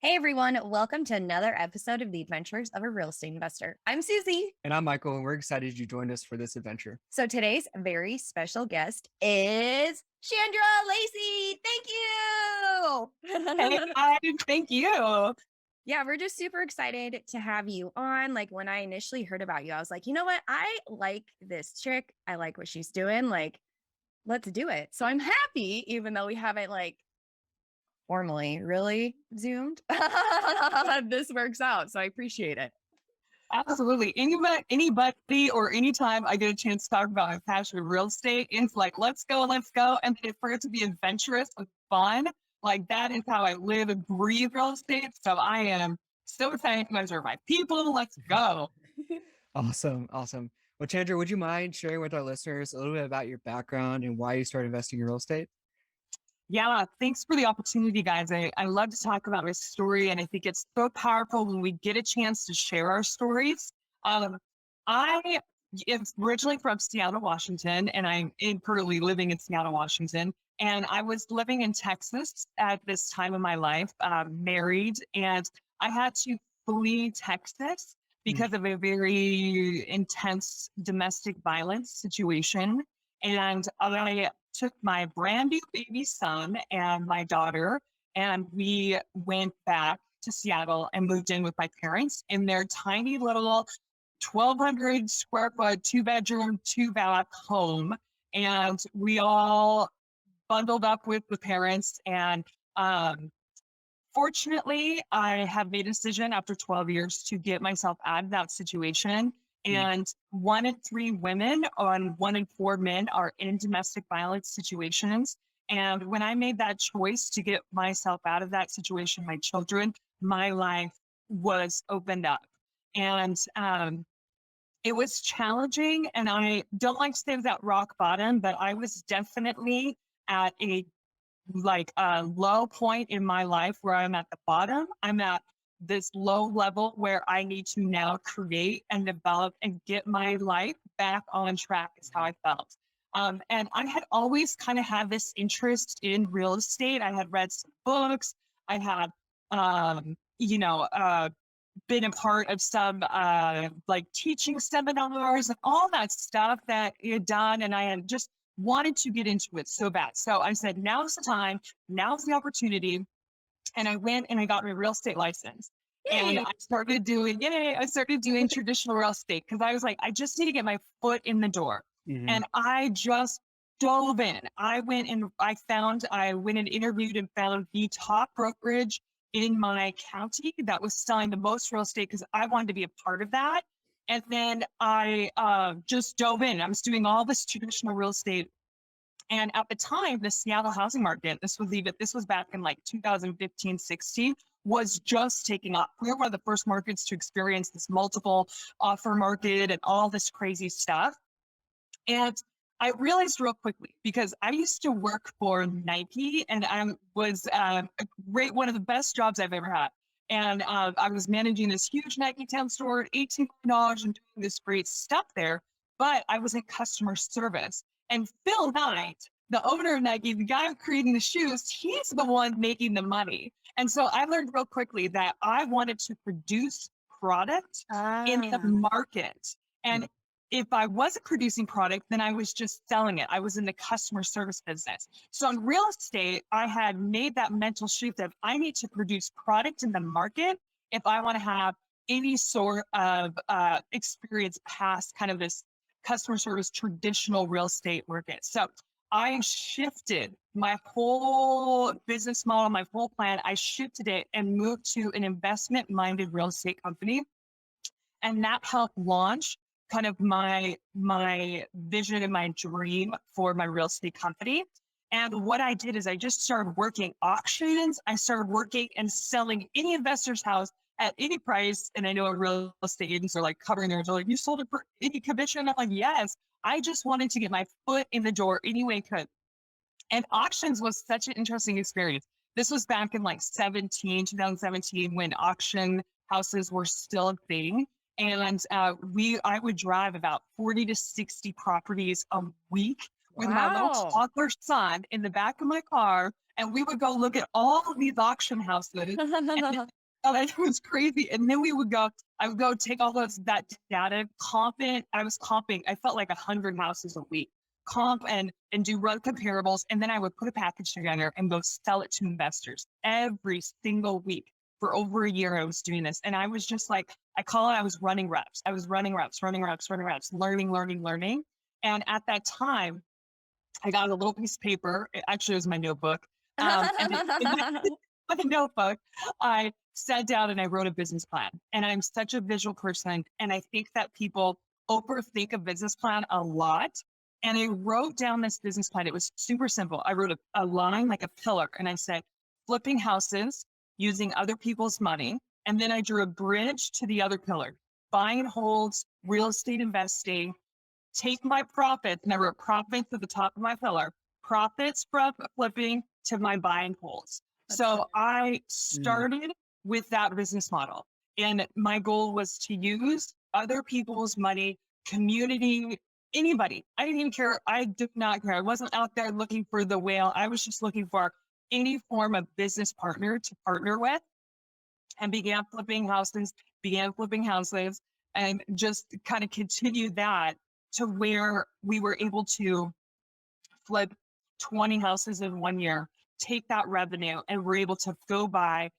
Hey everyone, welcome to another episode of the Adventures of a Real Estate Investor. I'm Susie. And I'm Michael, and we're excited you joined us for this adventure. So today's very special guest is Chandra Lacy. Hey, Thank you. thank you. Yeah, we're just super excited to have you on. Like when I initially heard about you, I was like, you know what? I like this chick. I like what she's doing. Like, let's do it. So I'm happy, even though we haven't formally really zoomed. This works out. So I appreciate it. Absolutely. Anybody or anytime I get a chance to talk about my passion of real estate, it's like, let's go, let's go. And for it to be adventurous and fun, like that is how I live and breathe real estate. So I am so excited. You guys are my people. Let's go. Awesome. Awesome. Well, Chandra, would you mind sharing with our listeners a little bit about your background and why you started investing in real estate? Yeah, thanks for the opportunity, guys. I love to talk about my story, and I think it's so powerful when we get a chance to share our stories. I am originally from Seattle, Washington, and I'm currently living in Seattle, Washington. And I was living in Texas at this time of my life, married, and I had to flee Texas because of a very intense domestic violence situation. And I took my brand new baby son and my daughter, and we went back to Seattle and moved in with my parents in their tiny little 1,200 square foot, 2-bedroom, 2-bath home. And we all bundled up with the parents. And fortunately, I have made a decision after 12 years to get myself out of that situation. And 1 in 3 women and 1 in 4 men are in domestic violence situations. And when I made that choice to get myself out of that situation, my children, my life was opened up. And it was challenging. And I don't like to say it was at rock bottom, but I was definitely at a low point in my life where I'm at the bottom. I'm at this low level where I need to now create and develop and get my life back on track is how I felt. And I had always kind of had this interest in real estate. I had read some books. I had, been a part of some teaching seminars and all that stuff that he had done. And I had just wanted to get into it so bad. So I said, now's the time, now's the opportunity. And I went and I got my real estate license. And Yay. I started doing traditional real estate because I was like, I just need to get my foot in the door. And I just dove in. I went and interviewed and found the top brokerage in my county that was selling the most real estate because I wanted to be a part of that. And then I just dove in. I was doing all this traditional real estate. And at the time, the Seattle housing market, this was back in 2015, 16, was just taking off. We were one of the first markets to experience this multiple offer market and all this crazy stuff. And I realized real quickly, because I used to work for Nike and I was one of the best jobs I've ever had. And I was managing this huge Nike town store at $18 million and doing this great stuff there, but I was in customer service. And Phil Knight, the owner of Nike, the guy creating the shoes, he's the one making the money. And so I learned real quickly that I wanted to produce product in the market. And if I wasn't producing product, then I was just selling it. I was in the customer service business. So in real estate, I had made that mental shift of I need to produce product in the market if I want to have any sort of experience past kind of this customer service traditional real estate market. So I shifted my whole business model, my whole plan. I shifted it and moved to an investment-minded real estate company. And that helped launch kind of my vision and my dream for my real estate company. And what I did is I just started working auctions. I started working and selling any investor's house at any price. And I know real estate agents are covering theirs. They're like, you sold it for any commission? I'm like, yes. I just wanted to get my foot in the door any way I could. And auctions was such an interesting experience. This was back in 2017, when auction houses were still a thing. And I would drive about 40 to 60 properties a week with my little Wow. toddler son in the back of my car, and we would go look at all of these auction houses. And oh, that was crazy. And then I would go take all that data, I was comping, I felt like 100 houses a week, comp and do run comparables. And then I would put a package together and go sell it to investors every single week. For over a year, I was doing this. And I was just like, I was running reps. I was running reps, learning. And at that time, I got a little piece of paper. It actually was my notebook. In my notebook, I sat down and I wrote a business plan. And I'm such a visual person. And I think that people overthink a business plan a lot. And I wrote down this business plan. It was super simple. I wrote a line, like a pillar, and I said, flipping houses using other people's money. And then I drew a bridge to the other pillar, buying and holds, real estate investing, take my profits, and I wrote profits at the top of my pillar, profits from flipping to my buy and holds. So I started with that business model. And my goal was to use other people's money, community, anybody. I didn't even care. I did not care. I wasn't out there looking for the whale. I was just looking for any form of business partner to partner with, and began flipping houses, and just kind of continued that to where we were able to flip 20 houses in 1 year, take that revenue, and we're able to go buy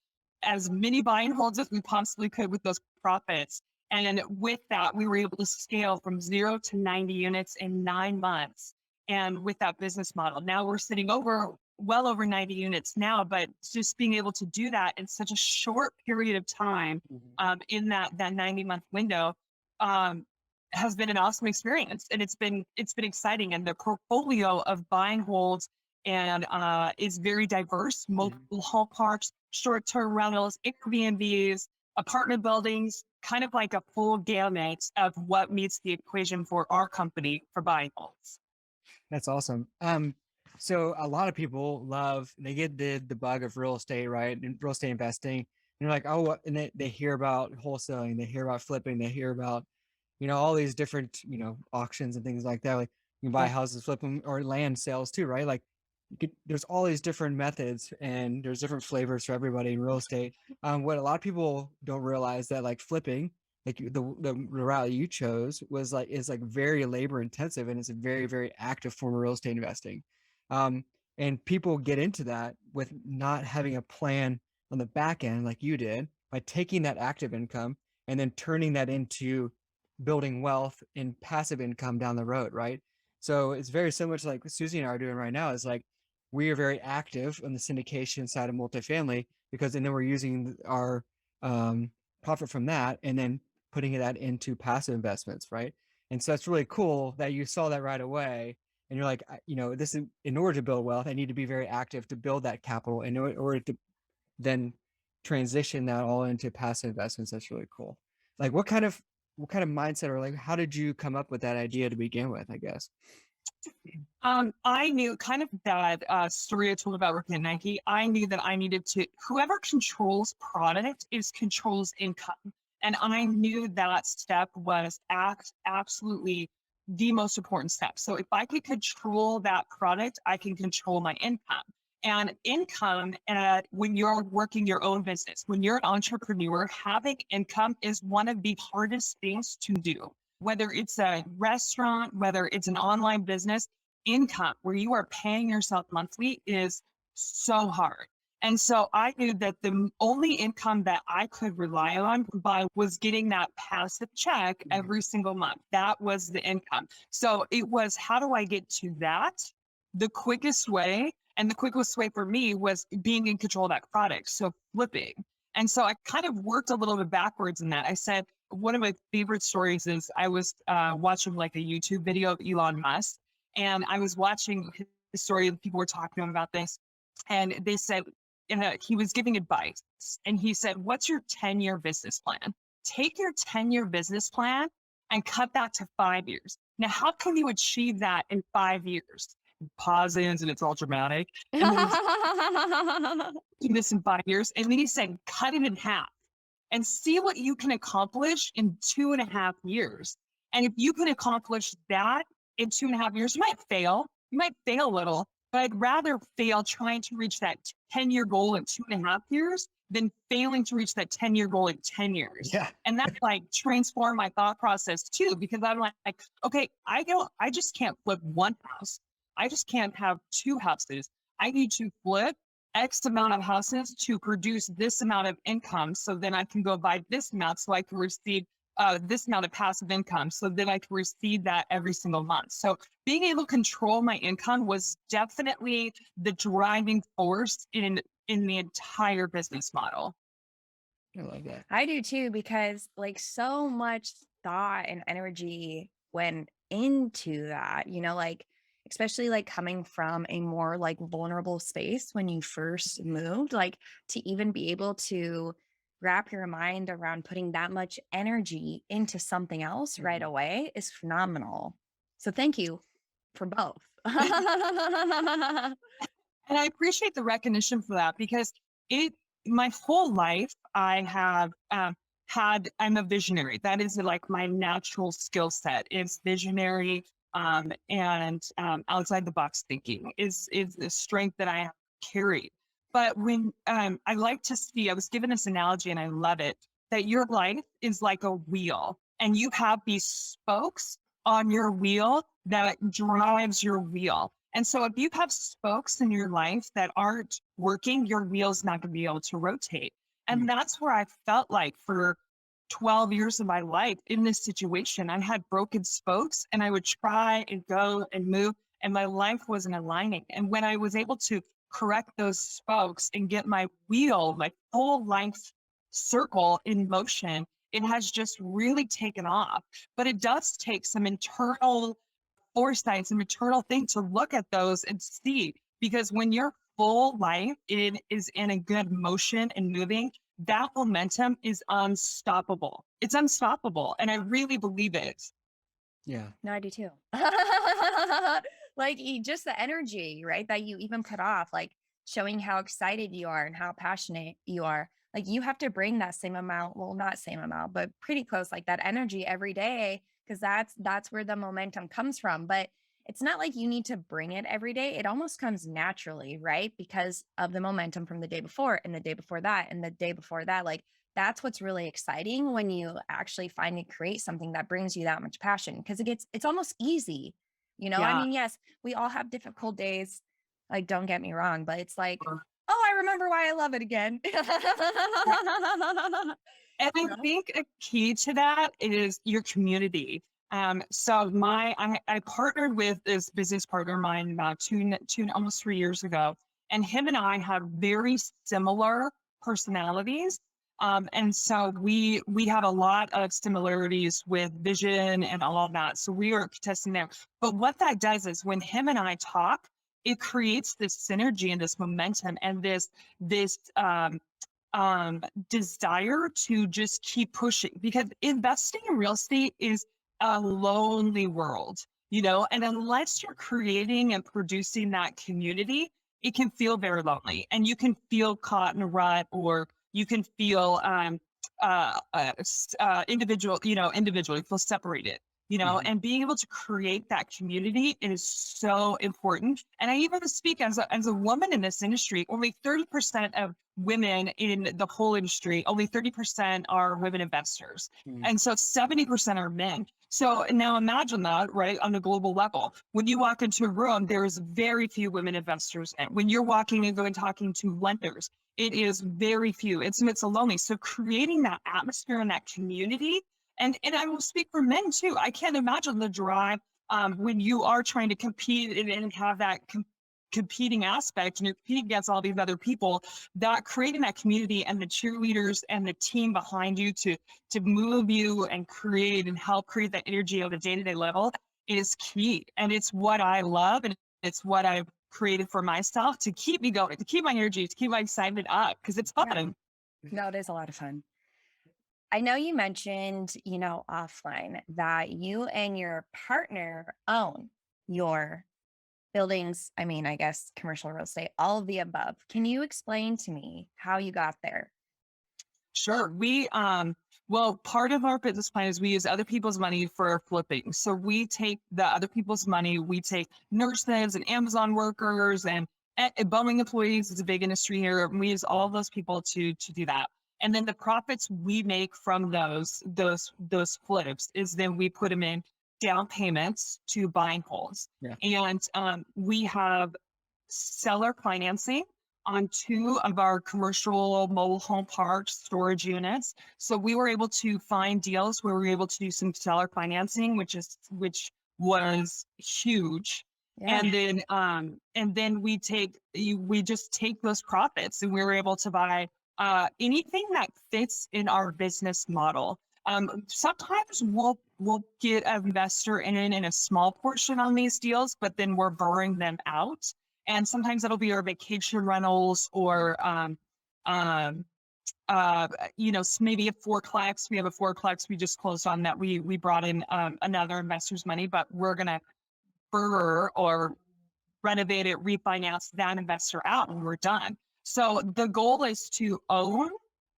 as many buy and holds as we possibly could with those profits. And with that, we were able to scale from 0 to 90 units in 9 months. And with that business model, now we're sitting well over 90 units now, but just being able to do that in such a short period of time, in that 90-month window, has been an awesome experience. And it's been exciting. And the portfolio of buy and holds and is very diverse, multiple hall parks, short-term rentals, Airbnbs, apartment buildings, kind of like a full gamut of what meets the equation for our company for buy and holds. That's awesome. So a lot of people they get the bug of real estate, right? And real estate investing. And they're like, oh, and they hear about wholesaling, they hear about flipping, they hear about, all these different, auctions and things like that. Like you can buy houses, flip them, or land sales too, right? Like there's all these different methods and there's different flavors for everybody in real estate. What a lot of people don't realize that like flipping, like the route you chose is very labor intensive, and it's a very, very active form of real estate investing. And people get into that with not having a plan on the back end like you did, by taking that active income and then turning that into building wealth and passive income down the road, right? So it's very similar to like what Susie and I are doing right now. Is like we are very active on the syndication side of multifamily, and then we're using our profit from that and then putting that into passive investments, right? And so it's really cool that you saw that right away. And you're like, this is, in order to build wealth, I need to be very active to build that capital in order to then transition that all into passive investments. That's really cool. Like what kind of mindset, or like, how did you come up with that idea to begin with, I guess? I knew kind of that story I told about working at Nike. I knew that I needed to, whoever controls product controls income. And I knew that step was absolutely the most important step. So if I could control that product, I can control my income. And income, when you're working your own business, when you're an entrepreneur, having income is one of the hardest things to do. Whether it's a restaurant, whether it's an online business, income where you are paying yourself monthly is so hard. And so I knew that the only income that I could rely on was getting that passive check every single month. That was the income. So it was, how do I get to that? The quickest way for me was being in control of that product. So flipping. And so I kind of worked a little bit backwards in that. I said, one of my favorite stories is I was watching like a YouTube video of Elon Musk, and I was watching his story, and people were talking to him about this. And they said, he was giving advice, and he said, what's your 10-year business plan? Take your 10-year business plan and cut that to 5 years. Now, how can you achieve that in 5 years? Pauses, and it's all dramatic. And then do this in 5 years. And then he said, cut it in half and see what you can accomplish in 2.5 years. And if you can accomplish that in 2.5 years, you might fail. might fail a little, but I'd rather fail trying to reach that 10-year goal in 2.5 years than failing to reach that 10-year goal in 10 years. Yeah. And that like transformed my thought process too, because I'm like, okay, I just can't flip one house. I just can't have two houses. I need to flip X amount of houses to produce this amount of income. So then I can go buy this amount so I can receive this amount of passive income. So then I can receive that every single month. So being able to control my income was definitely the driving force in the entire business model. I love that. I do too, because like so much thought and energy went into that, like especially like coming from a more like vulnerable space when you first moved, like to even be able to wrap your mind around putting that much energy into something else right Mhm. away is phenomenal. So thank you for both. And I appreciate the recognition for that because my whole life, I have I'm a visionary. That is like my natural skill set is visionary and outside the box thinking is the strength that I have carried. But when I like to see, I was given this analogy and I love it, that your life is like a wheel and you have these spokes on your wheel that drives your wheel. And so if you have spokes in your life that aren't working, your wheel's not going to be able to rotate. And Mm. that's where I felt like for 12 years of my life in this situation, I had broken spokes and I would try and go and move and my life wasn't aligning. And when I was able to correct those spokes and get my wheel, my full length circle in motion, it has just really taken off. But it does take some internal foresight, some eternal thing to look at those and see. Because when your full life it is in a good motion and moving, that momentum is unstoppable. It's unstoppable. And I really believe it. Yeah. No, I do too. Like just the energy, right? That you even put off, like showing how excited you are and how passionate you are. Like you have to bring that same amount, well, not same amount, but pretty close, like that energy every day, because that's where the momentum comes from. But it's not like you need to bring it every day. It almost comes naturally, right? Because of the momentum from the day before and the day before that and the day before that. Like that's what's really exciting when you actually find and create something that brings you that much passion, because it's almost easy. I Yeah. mean, yes, we all have difficult days, like don't get me wrong, but it's like, oh, I remember why I love it again. And I Yeah. think a key to that is your community. So I partnered with this business partner of mine about almost 3 years ago, and him and I have very similar personalities. And so we have a lot of similarities with vision and all of that. So we are testing there. But what that does is when him and I talk, it creates this synergy and this momentum and this desire to just keep pushing because investing in real estate is a lonely world, and unless you're creating and producing that community, it can feel very lonely and you can feel caught in a rut or you can feel individually feel separated. Mhm. And being able to create that community is so important. And I even speak as a woman in this industry, only 30% of women in the whole industry, only 30% are women investors. Mm. And so 70% are men. So now imagine that, right, on a global level. When you walk into a room, there's very few women investors. And when you're walking and going talking to lenders, it is very few. It's lonely. So creating that atmosphere and that community, and I will speak for men too. I can't imagine the drive when you are trying to compete and have that competing aspect and you're competing against all these other people, that creating that community and the cheerleaders and the team behind you to move you and create and help create that energy on a day-to-day level is key. And it's what I love and it's what I've created for myself to keep me going, to keep my energy, to keep my excitement up because it's Yeah. fun. No, it is a lot of fun. I know you mentioned, offline that you and your partner own your buildings. I mean, I guess commercial real estate, all of the above. Can you explain to me how you got there? Sure. Well, part of our business plan is we use other people's money for flipping. So we take the other people's money, we take nurses and Amazon workers and Boeing employees. It's a big industry here. And we use all those people to do that. And then the profits we make from those flips is then we put them in down payments to buying homes. Yeah. And we have seller financing on 2 of our commercial mobile home park storage units. So we were able to find deals where we were able to do some seller financing, which was huge. Yeah. And then we just take those profits, and we were able to buy anything that fits in our business model. Sometimes we'll get an investor in a small portion on these deals, but then we're borrowing them out. And sometimes that'll be our vacation rentals or, maybe a fourplex. We have a fourplex we just closed on that we brought in another investor's money, but we're going to burr or renovate it, refinance that investor out, and we're done. So the goal is to own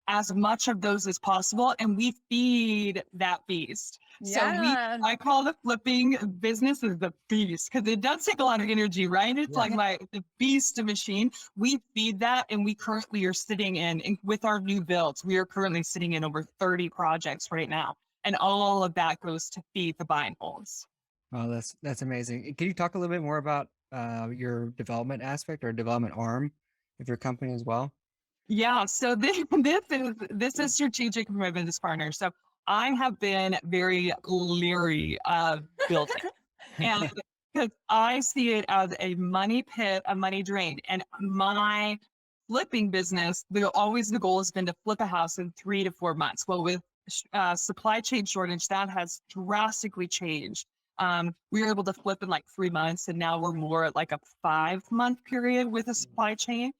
as much of those as possible, and we feed that beast. Yeah. So I call the flipping business is the beast, because it does take a lot of energy, right? It's Yeah. like the beast machine. We feed that, and we currently are sitting in with our new builds. We are currently sitting in over 30 projects right now, and all of that goes to feed the buy and holds. Oh, that's amazing. Can you talk a little bit more about your development aspect or development arm of your company as well? Yeah, so this is strategic from my business partner. So I have been very leery of building, and because I see it as a money pit, a money drain. And my flipping business, the goal has been to flip a house in 3 to 4 months. Well, with supply chain shortage, that has drastically changed. We were able to flip in like 3 months, and now we're more at like a 5-month period with a supply chain.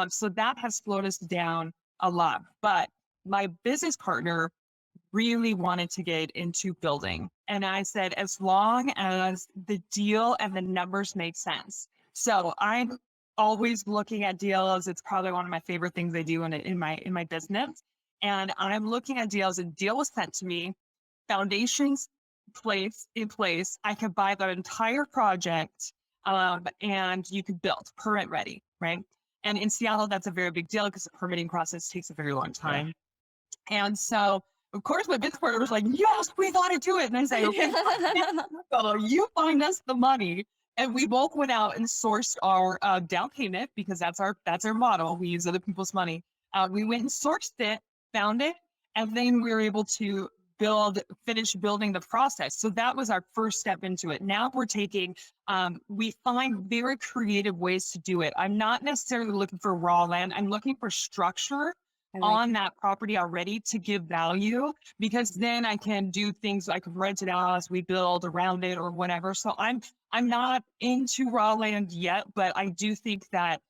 So that has slowed us down a lot. But my business partner really wanted to get into building. And I said, as long as the deal and the numbers make sense. So I'm always looking at deals. It's probably one of my favorite things I do in my business. And I'm looking at deals. A deal was sent to me, foundations in place. I could buy the entire project, and you could build permit ready, right? And in Seattle, that's a very big deal because the permitting process takes a very long time. Yeah. And so, of course, my business partner was like, yes, we got to do it. And I say, okay, so you find us the money. And we both went out and sourced our down payment, because that's our model. We use other people's money. We went and sourced it, found it, and then we were able to finish building the process. So that was our first step into it. Now we're taking, we find very creative ways to do it. I'm not necessarily looking for raw land. I'm looking for structure on that property already to give value, because then I can do things, I could rent it out as we build around it or whatever. So I'm not into raw land yet, but I do think that,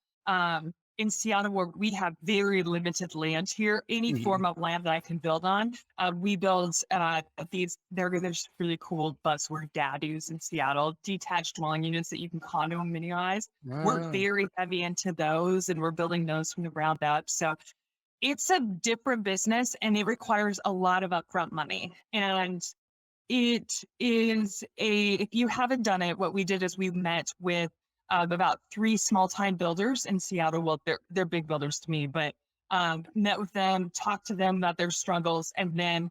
in Seattle, where we have very limited land here, any form of land that I can build on, we build there's really cool buzzword daddies in Seattle, detached dwelling units that you can condo and minimise. We're very heavy into those, and we're building those from the ground up. So it's a different business, and it requires a lot of upfront money. And it is if you haven't done it, what we did is we met with about 3 small-time builders in Seattle. Well, they're big builders to me, but met with them, talked to them about their struggles, and then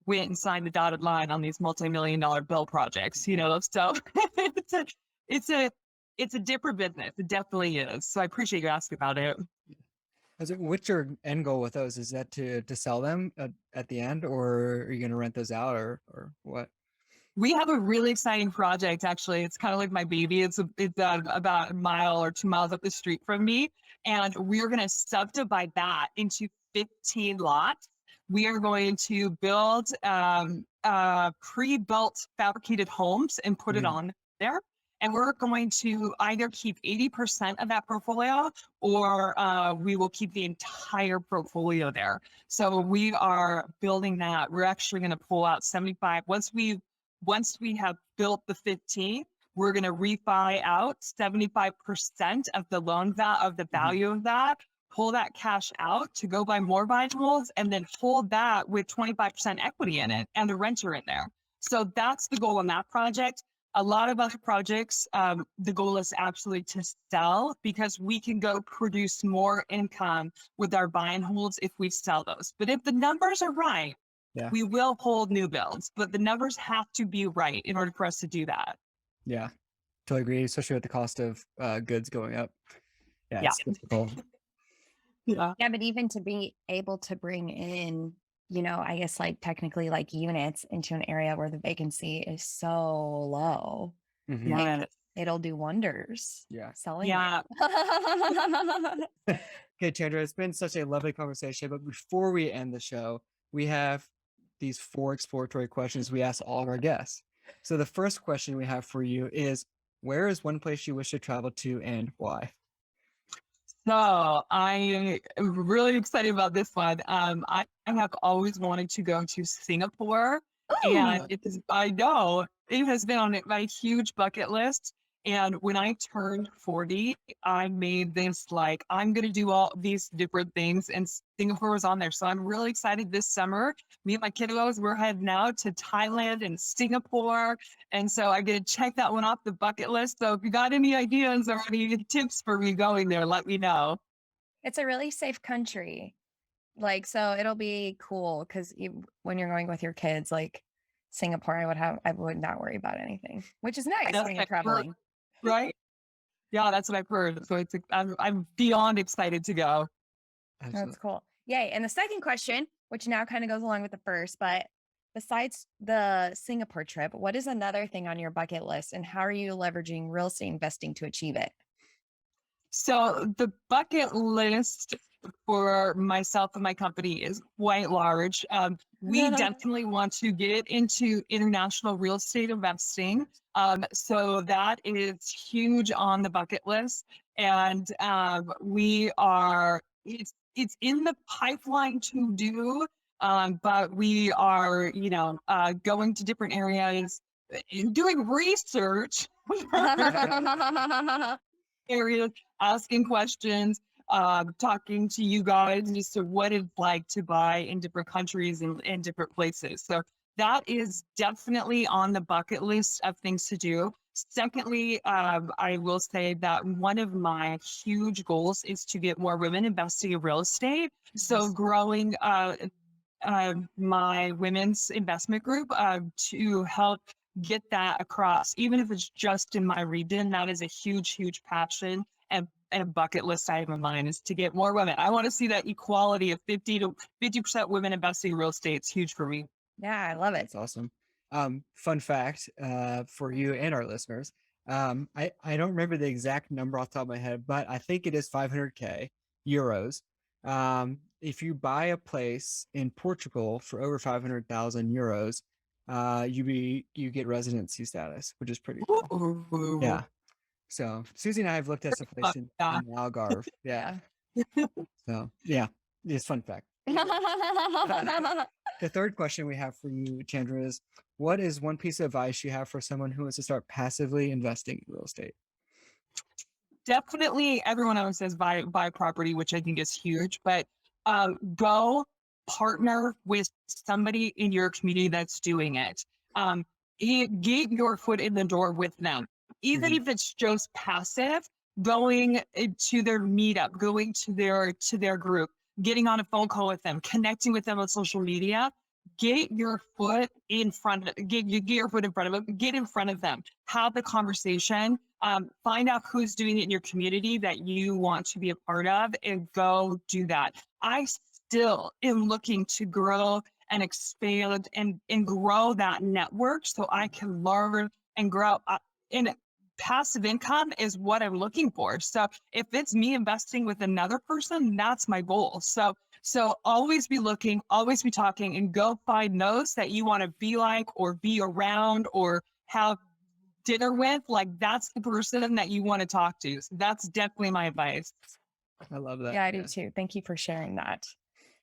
went and signed the dotted line on these multi-million-dollar build projects. So it's a different business. It definitely is. So I appreciate you asking about it. What's your end goal with those? Is that to sell them at the end, or are you going to rent those out, or what? We have a really exciting project, actually. It's kind of like my baby. It's about a mile or 2 miles up the street from me. And we're going to subdivide that into 15 lots. We are going to build pre-built fabricated homes and put it on there. And we're going to either keep 80% of that portfolio, or we will keep the entire portfolio there. So we are building that. We're actually going to pull out 75. Once we have built the 15, we're going to refi out 75% of the loan of the value of that. pull that cash out to go buy more buy and holds, and then hold that with 25% equity in it and the renter in there. So that's the goal on that project. A lot of other projects, the goal is absolutely to sell, because we can go produce more income with our buy and holds if we sell those. But if the numbers are right, Yeah. we will hold new builds, but the numbers have to be right in order for us to do that. Yeah. Totally agree, especially with the cost of goods going up. Yeah, Yeah. it's difficult. Yeah. Yeah, but even to be able to bring in, I guess like technically like units into an area where the vacancy is so low, Mhm. Yeah. it'll do wonders. Yeah. Selling Yeah. it. Okay, Chandra, it's been such a lovely conversation, but before we end the show, we have these 4 exploratory questions we ask all of our guests. So the first question we have for you is, where is one place you wish to travel to and why? So I am really excited about this one. I have always wanted to go to Singapore, and I know it has been on my huge bucket list. And when I turned 40, I made this like, I'm going to do all these different things, and Singapore was on there. So I'm really excited this summer. Me and my kiddos, we're heading out to Thailand and Singapore. And so I get to check that one off the bucket list. So if you got any ideas or any tips for me going there, let me know. It's a really safe country. Like, so it'll be cool because when you're going with your kids, like Singapore, I would not worry about anything, which is nice That's when what you're I've heard, traveling. right? Yeah, that's what I've heard. So I'm beyond excited to go. That's cool. Yay. And the second question, which now kind of goes along with the first, but besides the Singapore trip, what is another thing on your bucket list and how are you leveraging real estate investing to achieve it? So the bucket list for myself and my company is quite large. We definitely want to get into international real estate investing. So that is huge on the bucket list. And it's in the pipeline to do, but we are, going to different areas, doing research. Areas, asking questions, talking to you guys as to what it's like to buy in different countries and different places. So that is definitely on the bucket list of things to do. Secondly, I will say that one of my huge goals is to get more women investing in real estate. So growing my women's investment group to help get that across, even if it's just in my region. That is a huge, huge passion and a bucket list item of mine, is to get more women. I want to see that equality of 50% women investing in real estate. It's huge for me. Yeah, I love it. That's awesome. Fun fact for you and our listeners. I don't remember the exact number off the top of my head, but I think it is 500K euros. If you buy a place in Portugal for over 500,000 euros, you get residency status, which is pretty cool. Ooh. Yeah. So Susie and I have looked at some place in Algarve. Yeah. So yeah, it's fun fact. The third question we have for you, Chandra, is what is one piece of advice you have for someone who wants to start passively investing in real estate? Definitely everyone always says buy property, which I think is huge, but go partner with somebody in your community that's doing it. Get your foot in the door with them, even if it's just passive, going to their meetup, going to their group, getting on a phone call with them, connecting with them on social media. Get your foot in front of get your foot in front of them, get in front of them, have the conversation, find out who's doing it in your community that you want to be a part of, and go do that. I still am looking to grow and expand and grow that network so I can learn and grow. And passive income is what I'm looking for. So if it's me investing with another person, that's my goal. So always be looking, always be talking, and go find those that you want to be like or be around or have dinner with. Like, that's the person that you want to talk to. So that's definitely my advice. I love that. Yeah, I do too. Thank you for sharing that.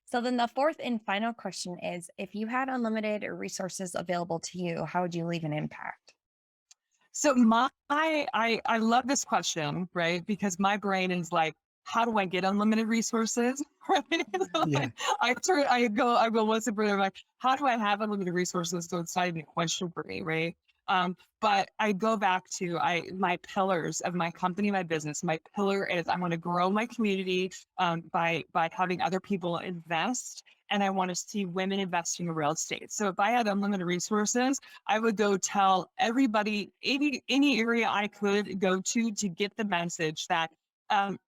So then the fourth and final question is, if you had unlimited resources available to you, how would you leave an impact? So I love this question, right? Because my brain is like, how do I get unlimited resources? Right? So, Yeah. I go one step further. Like, how do I have unlimited resources? So it's not even a question for me, right? But I go back to my pillars of my company, my business. My pillar is I want to grow my community by having other people invest, and I want to see women investing in real estate. So if I had unlimited resources, I would go tell everybody any area I could go to get the message that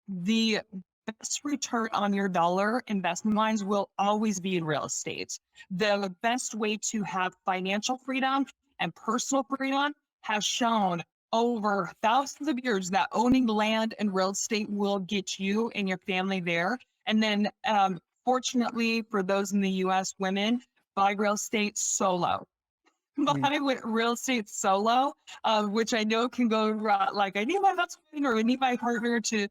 the best return on your dollar investment lines will always be in real estate. The best way to have financial freedom and personal freedom has shown over thousands of years that owning land and real estate will get you and your family there. And then fortunately for those in the US, women buy real estate solo. Buy real estate solo, which I know can go like I need my husband or I need my partner to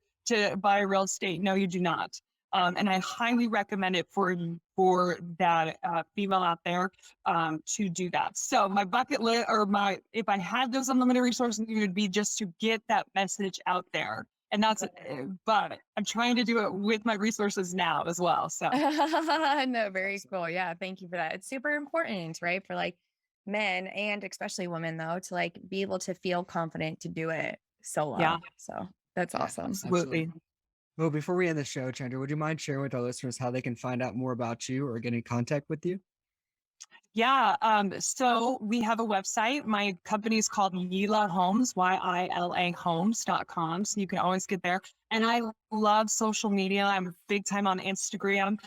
buy real estate. No, you do not. And I highly recommend it for that female out there to do that. So my bucket list, or if I had those unlimited resources, it would be just to get that message out there. And that's it. But I'm trying to do it with my resources now as well. So No, very cool. Yeah, thank you for that. It's super important, right? For like men and especially women though, to like be able to feel confident to do it solo. yeah, So that's awesome. absolutely. Well, before we end the show, Chandra, would you mind sharing with our listeners how they can find out more about you or get in contact with you? Yeah. So we have a website. My company is called Yila Homes, YILA homes.com. So you can always get there. And I love social media. I'm big time on Instagram.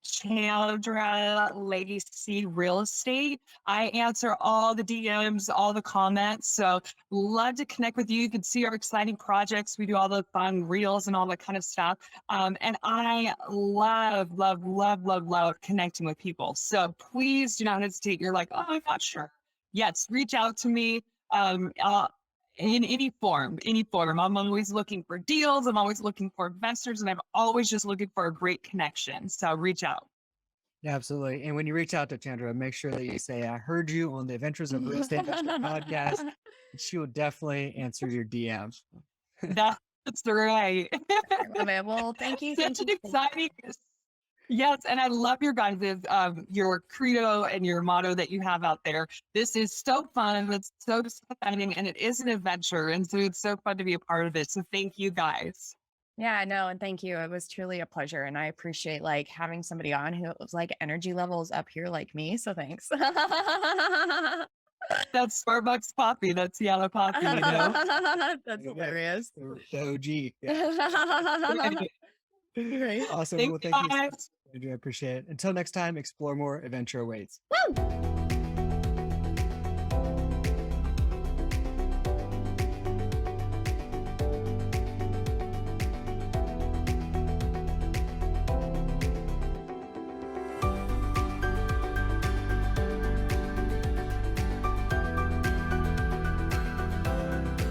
Chandra Lacy Real Estate. I answer all the DMs, all the comments. So love to connect with you. You can see our exciting projects. We do all the fun reels and all that kind of stuff. And I love connecting with people. So please do not hesitate. You're like, oh, I'm not sure. Yes, reach out to me. In any form. I'm always looking for deals. I'm always looking for investors, and I'm always just looking for a great connection. So reach out. Yeah, absolutely. And when you reach out to Chandra, make sure that you say, I heard you on the Adventures of Real Estate Investment podcast. And she will definitely answer your DMs. That's right. I love it. Well, thank you. Such an exciting. Yes, and I love your guys' your credo and your motto that you have out there. This is so fun. It's so exciting, and it is an adventure, and so it's so fun to be a part of it. So thank you, guys. Yeah, no, and thank you. It was truly a pleasure. And I appreciate like having somebody on who was like energy levels up here like me. So thanks. That's Starbucks coffee. That's yellow coffee. You know? That's hilarious. The OG. Yeah. Right. Awesome. Thanks, Well, thank you, guys. Chandra. I appreciate it. Until next time, explore more. Adventure awaits. Woo!